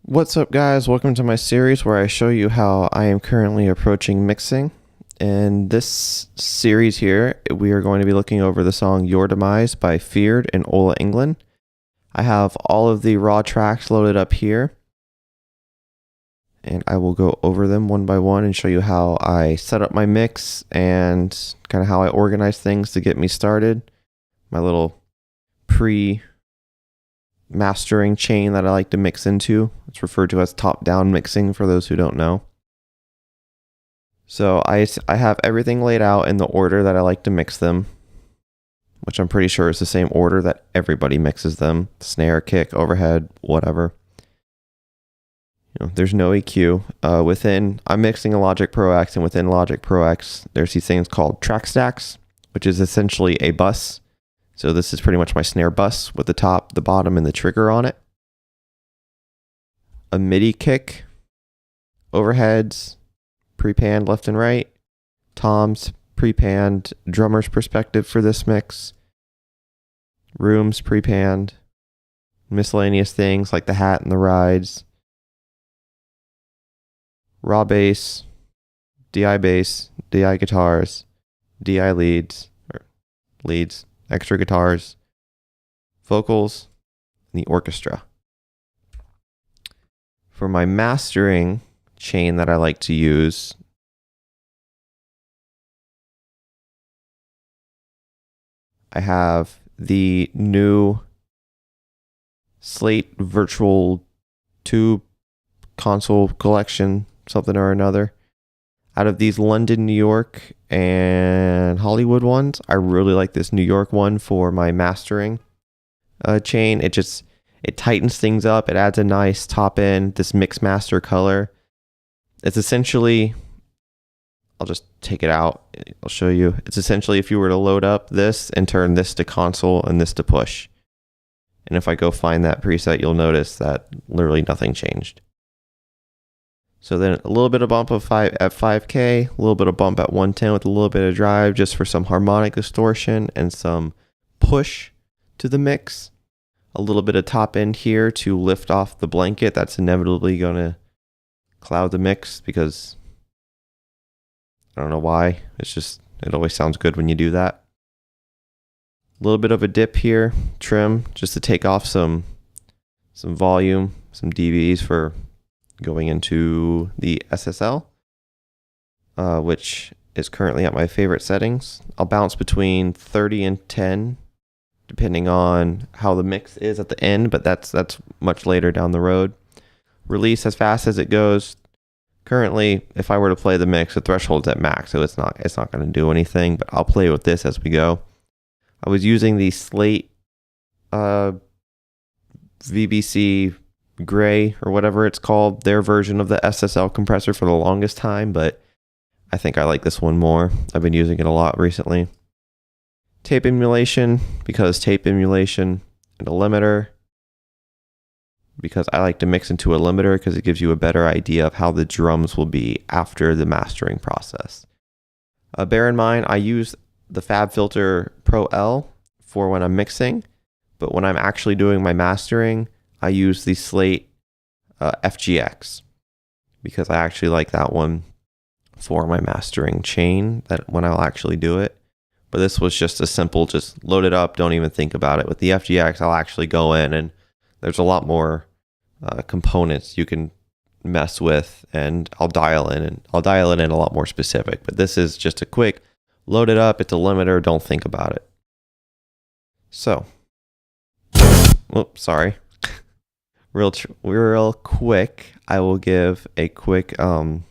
What's up, guys? Welcome to my series where I show you how I am currently approaching mixing. In this series here, we are going to be looking over the song Your Demise by Feared and Ola Englund. I have all of the raw tracks loaded up here, and I will go over them one by one and show you how I set up my mix and kind of how I organize things to get me started. My little pre-mastering chain that I like to mix into. It's referred to as top-down mixing for those who don't know. So I have everything laid out in the order that I like to mix them, which I'm pretty sure is the same order that everybody mixes them. Snare, kick, overhead, whatever. There's no EQ. I'm mixing a Logic Pro X, and within Logic Pro X, there's these things called track stacks, which is essentially a bus. So this is pretty much my snare bus with the top, the bottom, and the trigger on it. A MIDI kick, overheads, pre-panned left and right, toms, pre-panned, drummer's perspective for this mix, rooms pre-panned, miscellaneous things like the hat and the rides, raw bass, DI guitars, DI leads, extra guitars, vocals, and the orchestra. For my mastering chain that I like to use, I have the new Slate Virtual Tube Console Collection, something or another. Out of these London, New York, and Hollywood ones, I really like this New York one for my mastering chain. It tightens things up. It adds a nice top end, this mix master color. It's essentially, I'll just take it out. I'll show you. It's essentially if you were to load up this and turn this to console and this to push. And if I go find that preset, you'll notice that literally nothing changed. So then a little bit of bump at 5K, a little bit of bump at 110 with a little bit of drive just for some harmonic distortion and some push to the mix. A little bit of top end here to lift off the blanket. That's inevitably going to cloud the mix because I don't know why. It always sounds good when you do that. A little bit of a dip here, trim, just to take off some volume, some dBs for going into the SSL, which is currently at my favorite settings. I'll bounce between 30 and 10, depending on how the mix is at the end, but that's much later down the road. Release as fast as it goes. Currently, if I were to play the mix, the threshold's at max, so it's not going to do anything, but I'll play with this as we go. I was using the Slate VBC Gray or whatever it's called, their version of the SSL compressor for the longest time, but I think I like this one more. I've been using it a lot recently. Tape emulation, because tape emulation and a limiter, because I like to mix into a limiter because it gives you a better idea of how the drums will be after the mastering process. Bear in mind, I use the FabFilter Pro L for when I'm mixing, but when I'm actually doing my mastering, I use the Slate FGX because I actually like that one for my mastering chain, that when I'll actually do it. But this was just a simple, just load it up, don't even think about it. With the FGX, I'll actually go in and there's a lot more components you can mess with, and I'll dial it in a lot more specific. But this is just a quick load it up. It's a limiter. Don't think about it. So, sorry. Real quick, I will give a quick, I'll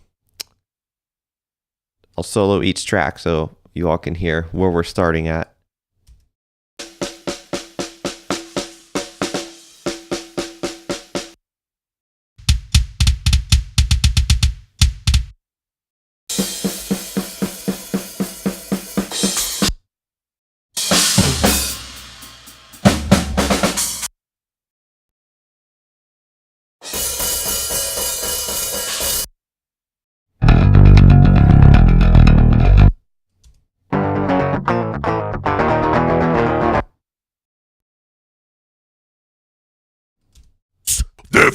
solo each track so you all can hear where we're starting at.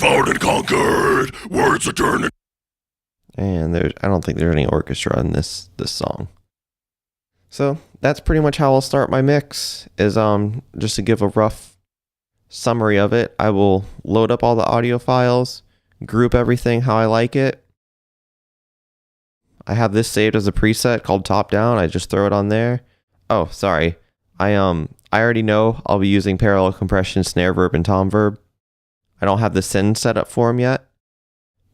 devoured and conquered. Words are turned. And I don't think there's any orchestra in this song. So that's pretty much how I'll start my mix. Is just to give a rough summary of it. I will load up all the audio files, group everything how I like it. I have this saved as a preset called top down. I just throw it on there. Oh, sorry. I already know I'll be using parallel compression, snare verb, and tom verb. I don't have the send set up for them yet,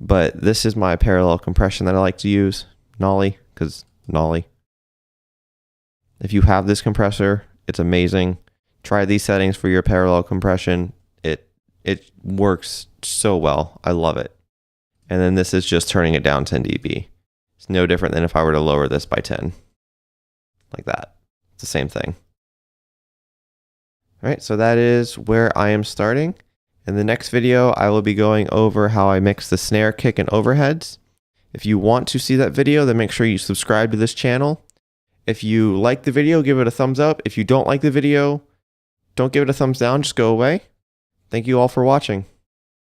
but this is my parallel compression that I like to use. Nolly, because Nolly. If you have this compressor, it's amazing. Try these settings for your parallel compression. It works so well. I love it. And then this is just turning it down 10 dB. It's no different than if I were to lower this by 10. Like that. It's the same thing. All right, so that is where I am starting. In the next video, I will be going over how I mix the snare, kick, and overheads. If you want to see that video, then make sure you subscribe to this channel. If you like the video, give it a thumbs up. If you don't like the video, don't give it a thumbs down, just go away. Thank you all for watching.